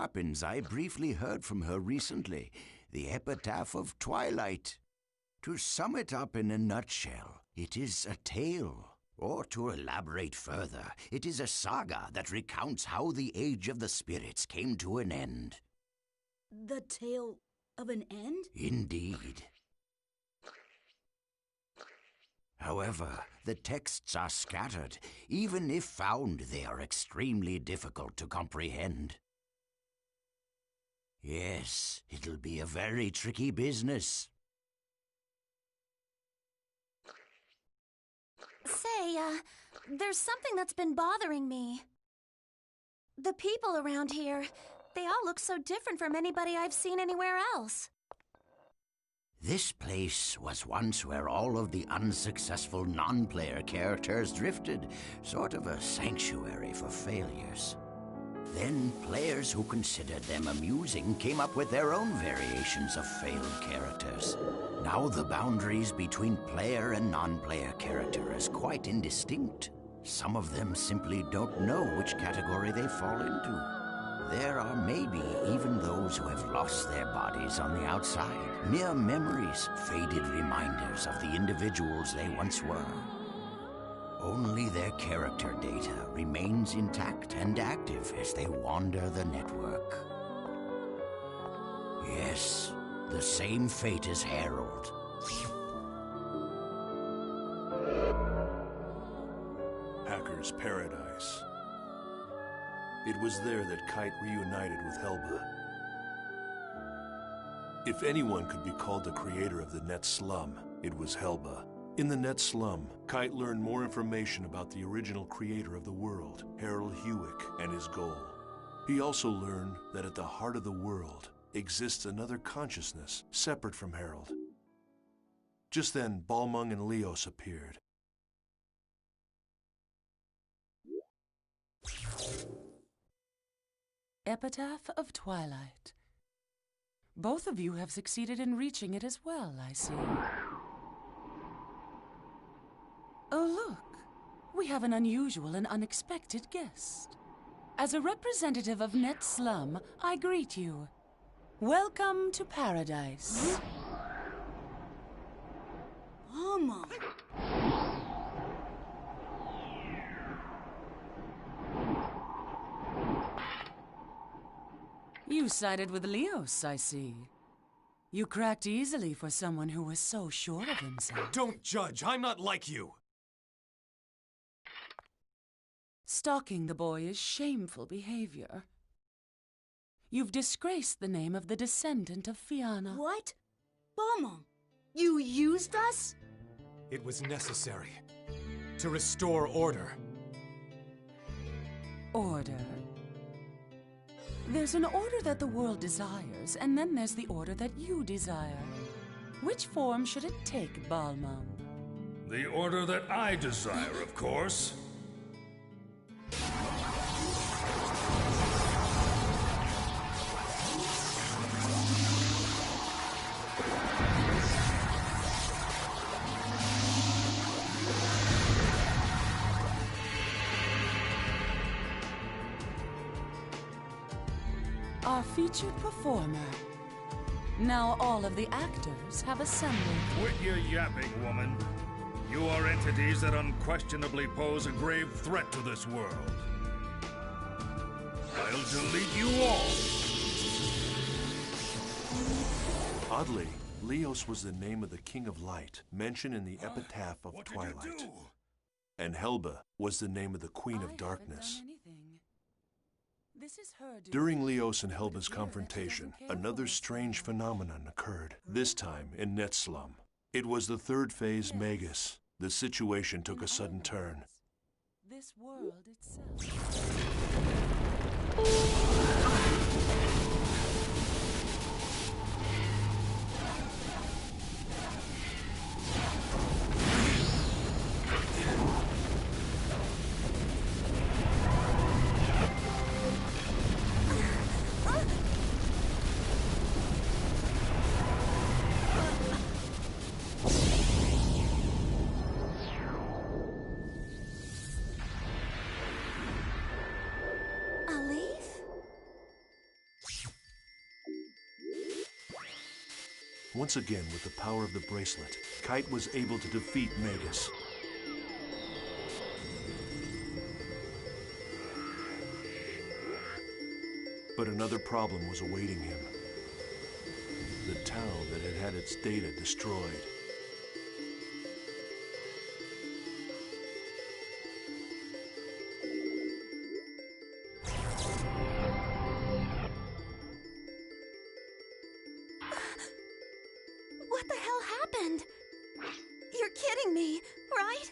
happens, I briefly heard from her recently. The epitaph of Twilight. To sum it up in a nutshell, it is a tale. Or to elaborate further, it is a saga that recounts how the Age of the Spirits came to an end. The tale of an end? Indeed. However, the texts are scattered. Even if found, they are extremely difficult to comprehend. Yes, it'll be a very tricky business. Say, there's something that's been bothering me. The people around here, they all look so different from anybody I've seen anywhere else. This place was once where all of the unsuccessful non-player characters drifted, sort of a sanctuary for failures. Then players who considered them amusing came up with their own variations of failed characters. Now the boundaries between player and non-player character is quite indistinct. Some of them simply don't know which category they fall into. There are maybe even those who have lost their bodies on the outside. Mere memories, faded reminders of the individuals they once were. Only their character data remains intact and active as they wander the network. Yes, the same fate as Harold. Hacker's Paradise. It was there that Kite reunited with Helba. If anyone could be called the creator of the Net Slum, it was Helba. In the Net Slum, Kite learned more information about the original creator of the world, Harold Hewick, and his goal. He also learned that at the heart of the world exists another consciousness separate from Harold. Just then, Balmung and Leos appeared. Epitaph of Twilight. Both of you have succeeded in reaching it as well, I see. Oh, look. We have an unusual and unexpected guest. As a representative of Net Slum, I greet you. Welcome to Paradise. Mama! You sided with Leos, I see. You cracked easily for someone who was so sure of himself. Don't judge! I'm not like you! Stalking the boy is shameful behavior. You've disgraced the name of the descendant of Fianna. What? Balmung, you used us? It was necessary. To restore order. Order. There's an order that the world desires, and then there's the order that you desire. Which form should it take, Balmung? The order that I desire, of course. Our featured performer. Now all of the actors have assembled. Quit your yapping, woman. You are entities that unquestionably pose a grave threat to this world. I'll delete you all. Oddly, Leos was the name of the King of Light, mentioned in the epitaph of Twilight. What did you do? And Helba was the name of the Queen of Darkness. This is her doing. During Leos and Helba's confrontation, another strange phenomenon occurred, this time in Net Slum. It was the third phase Magus. The situation took a sudden turn. This world itself. Once again, with the power of the bracelet, Kite was able to defeat Magus. But another problem was awaiting him. The town that had had its data destroyed. What the hell happened? You're kidding me, right?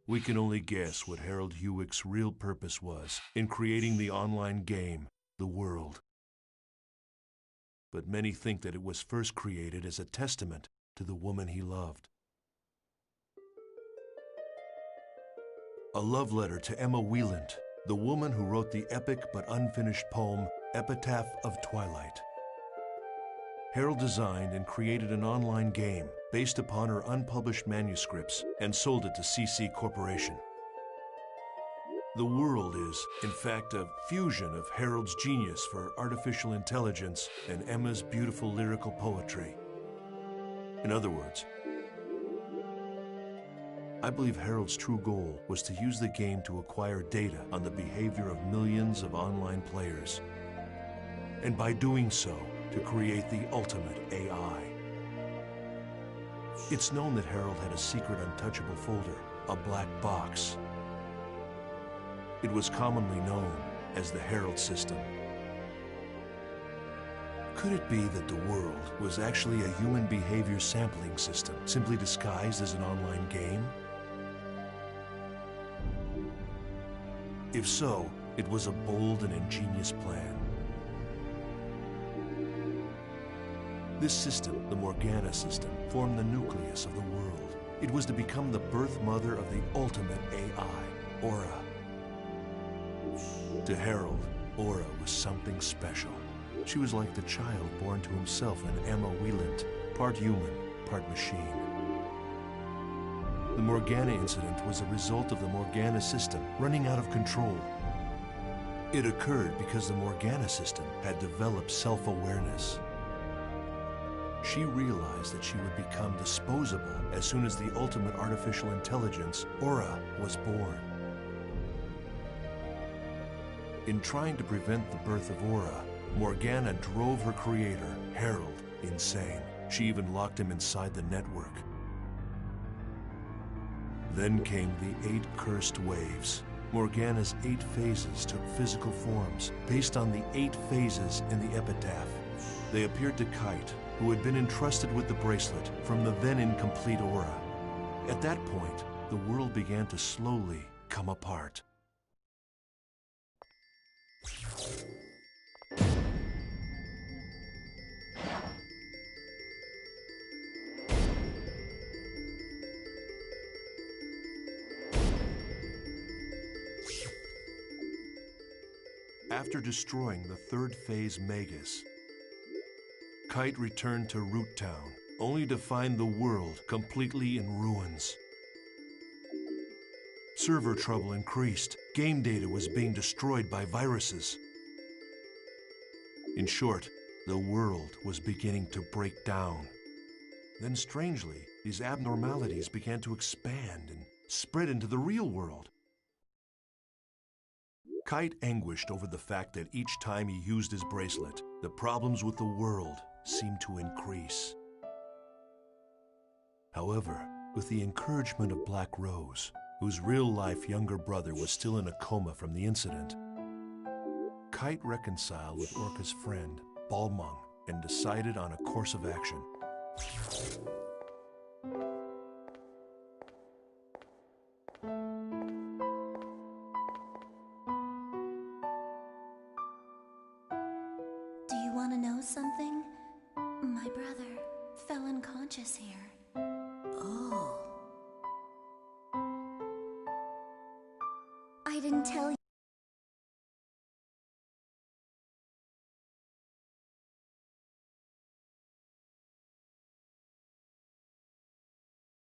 We can only guess what Harold Hewick's real purpose was in creating the online game, The World. But many think that it was first created as a testament to the woman he loved. A love letter to Emma Wieland, the woman who wrote the epic but unfinished poem, Epitaph of Twilight. Harold designed and created an online game based upon her unpublished manuscripts and sold it to CC Corporation. The World is, in fact, a fusion of Harold's genius for artificial intelligence and Emma's beautiful lyrical poetry. In other words, I believe Harold's true goal was to use the game to acquire data on the behavior of millions of online players, and by doing so, to create the ultimate AI. It's known that Harold had a secret untouchable folder, a black box. It was commonly known as the Harold System. Could it be that the World was actually a human behavior sampling system, simply disguised as an online game? If so, it was a bold and ingenious plan. This system, the Morgana system, formed the nucleus of the world. It was to become the birth mother of the ultimate AI, Aura. To Harold, Aura was something special. She was like the child born to himself in Emma Wieland, part human, part machine. The Morgana incident was a result of the Morgana system running out of control. It occurred because the Morgana system had developed self-awareness. She realized that she would become disposable as soon as the ultimate artificial intelligence, Aura, was born. In trying to prevent the birth of Aura, Morgana drove her creator, Harold, insane. She even locked him inside the network. Then came the 8 cursed waves. Morgana's 8 phases took physical forms based on the 8 phases in the epitaph. They appeared to Kite, who had been entrusted with the bracelet from the then incomplete Aura. At that point, the world began to slowly come apart. After destroying the 3rd phase Magus, Kite returned to Root Town, only to find the world completely in ruins. Server trouble increased. Game data was being destroyed by viruses. In short, the world was beginning to break down. Then strangely, these abnormalities began to expand and spread into the real world. Kite anguished over the fact that each time he used his bracelet, the problems with the world seemed to increase. However, with the encouragement of Black Rose, whose real-life younger brother was still in a coma from the incident, Kite reconciled with Orca's friend, Balmung, and decided on a course of action. Do you want to know something? My brother fell unconscious here. Oh. I didn't tell you.